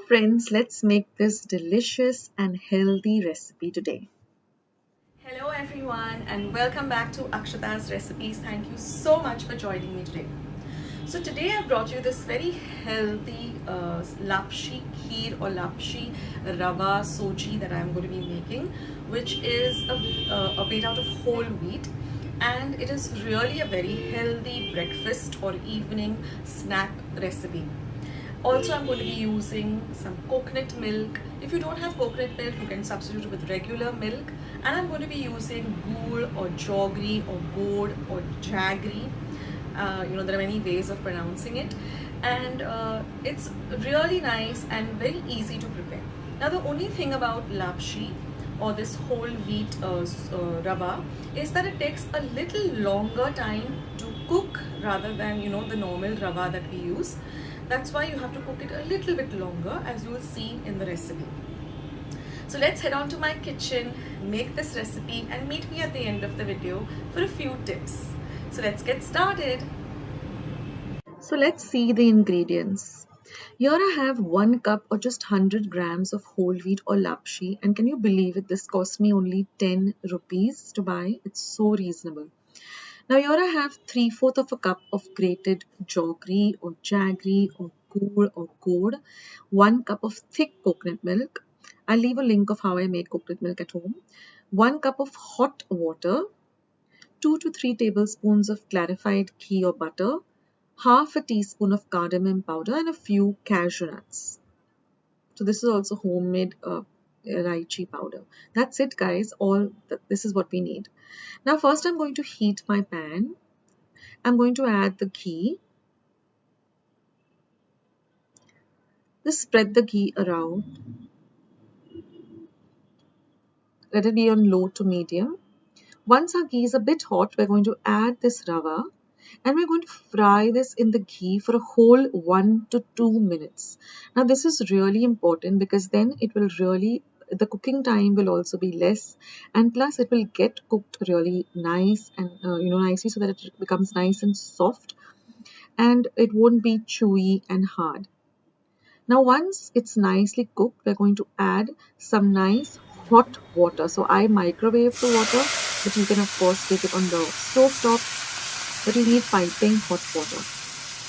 friends, let's make this delicious and healthy recipe today. Hello everyone and welcome back to Akshata's Recipes. Thank you so much for joining me today. So today I brought you this very healthy lapshi kheer or lapshi rava soji that I'm going to be making, which is made out of whole wheat, and it is really a very healthy breakfast or evening snack recipe. Also, I'm going to be using some coconut milk. If you don't have coconut milk, you can substitute it with regular milk. And I'm going to be using ghee or jaggery or gourd or jaggery. There are many ways of pronouncing it. And it's really nice and very easy to prepare. Now, the only thing about lapshi or this whole wheat rava is that it takes a little longer time to cook rather than the normal rava that we use. That's why you have to cook it a little bit longer, as you will see in the recipe. So let's head on to my kitchen, make this recipe, and meet me at the end of the video for a few tips. So let's get started. So let's see the ingredients. Here I have 1 cup or just 100 grams of whole wheat or lapshi, and can you believe it, this cost me only 10 rupees to buy. It's so reasonable. Now here I have 3/4 of a cup of grated jaggery or jaggery or gur or gourd, 1 cup of thick coconut milk. I'll leave a link of how I make coconut milk at home. 1 cup of hot water, 2 to 3 tablespoons of clarified ghee or butter, half a teaspoon of cardamom powder, and a few cashew nuts. So this is also homemade lychee powder. That's it, guys. This is what we need. Now first I'm going to heat my pan. I'm going to add the ghee. Just spread the ghee around. Let it be on low to medium. Once our ghee is a bit hot, we're going to add this rava, and we're going to fry this in the ghee for a whole 1 to 2 minutes. Now this is really important because then the cooking time will also be less, and plus it will get cooked really nice and nicely, so that it becomes nice and soft and it won't be chewy and hard. Now once it's nicely cooked, we're going to add some nice hot water. So I microwave the water, but you can of course take it on the stove top, but you need piping hot water.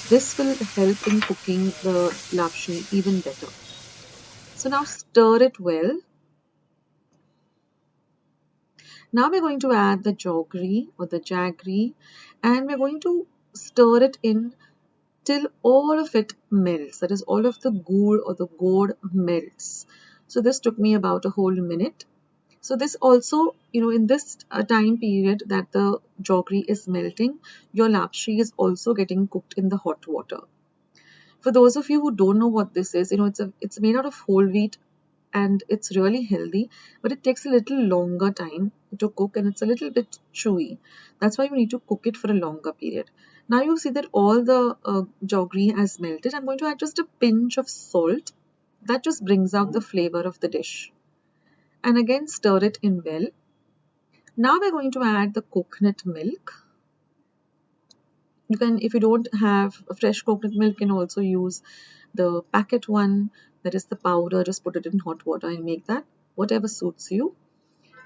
This will help in cooking the lapshi even better. So now stir it well. Now we're going to add the jaggery or the jaggery, and we're going to stir it in till all of it melts. That is, all of the gur or the gourd melts. So this took me about a whole minute. So this also, in this time period that the jaggery is melting, your lapshi is also getting cooked in the hot water. For those of you who don't know what this is, it's made out of whole wheat and it's really healthy, but it takes a little longer time to cook and it's a little bit chewy. That's why you need to cook it for a longer period. Now you see that all the jaggery has melted. I'm going to add just a pinch of salt. That just brings out the flavor of the dish. And again stir it in well. Now we're going to add the coconut milk. You can, if you don't have fresh coconut milk, you can also use the packet one, that is the powder. Just put it in hot water and make that, whatever suits you.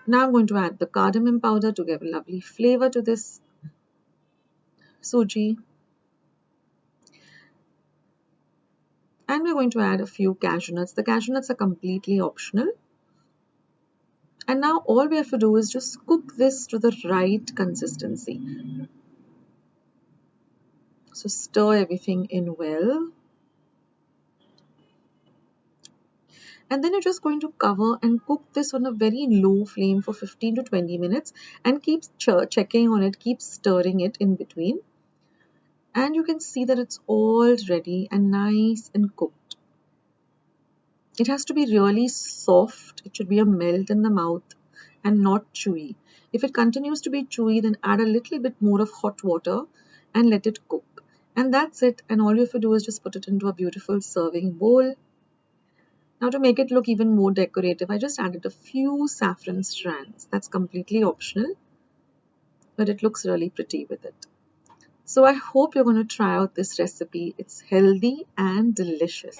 Now I'm going to add the cardamom powder to give a lovely flavor to this suji. And we're going to add a few cashew nuts. The cashew nuts are completely optional. And now all we have to do is just cook this to the right consistency. So stir everything in well. And then you're just going to cover and cook this on a very low flame for 15 to 20 minutes and keep checking on it, keep stirring it in between. And you can see that it's all ready and nice and cooked. It has to be really soft. It should be a melt in the mouth and not chewy. If it continues to be chewy, then add a little bit more of hot water and let it cook. And that's it. And all you have to do is just put it into a beautiful serving bowl. Now to make it look even more decorative, I just added a few saffron strands. That's completely optional, but it looks really pretty with it. So I hope you're going to try out this recipe. It's healthy and delicious.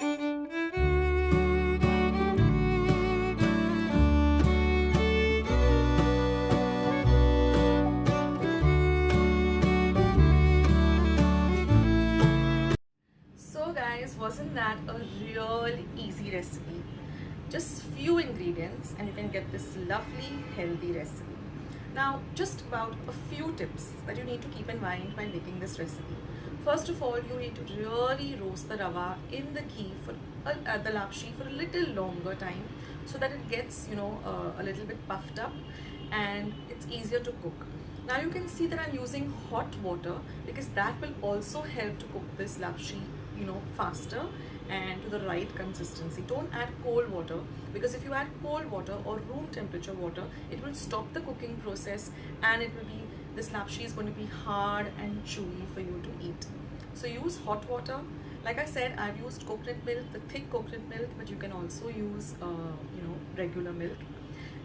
wasn't that a real easy recipe? Just few ingredients and you can get this lovely healthy recipe. Now, just about a few tips that you need to keep in mind while making this recipe. First of all, you need to really roast the rava in the ghee for the lapshi for a little longer time, so that it gets, a little bit puffed up and it's easier to cook. Now you can see that I'm using hot water because that will also help to cook this lapshi, faster and to the right consistency. Don't add cold water, because if you add cold water or room temperature water, it will stop the cooking process and this lapshi is going to be hard and chewy for you to eat. So use hot water. Like I said, I've used coconut milk, the thick coconut milk, but you can also use regular milk.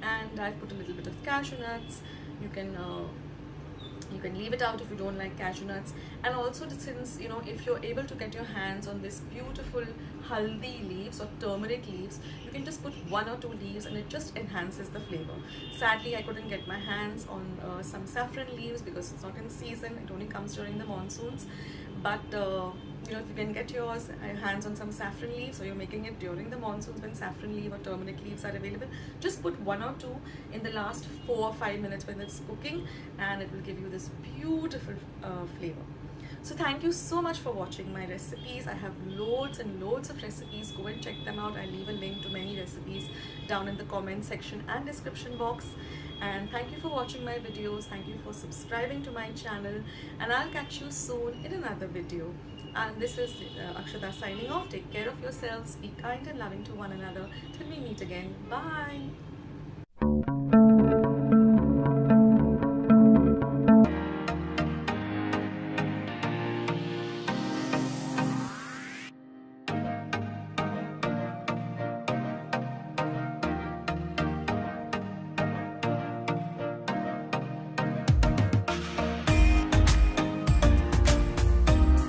And I've put a little bit of cashew nuts. You can leave it out if you don't like cashew nuts. And also, since if you're able to get your hands on this beautiful haldi leaves or turmeric leaves, you can just put 1 or 2 leaves and it just enhances the flavor. Sadly, I couldn't get my hands on some saffron leaves because it's not in season. It only comes during the monsoons. But if you can get your hands on some saffron leaves, or you're making it during the monsoons when saffron leaf or turmeric leaves are available, just put 1 or 2 in the last 4 or 5 minutes when it's cooking, and it will give you this beautiful flavor. So thank you so much for watching my recipes. I have loads and loads of recipes. Go and check them out. I'll leave a link to many recipes down in the comment section and description box. And thank you for watching my videos. Thank you for subscribing to my channel. And I'll catch you soon in another video. And this is Akshata signing off. Take care of yourselves. Be kind and loving to one another. Till we meet again. Bye.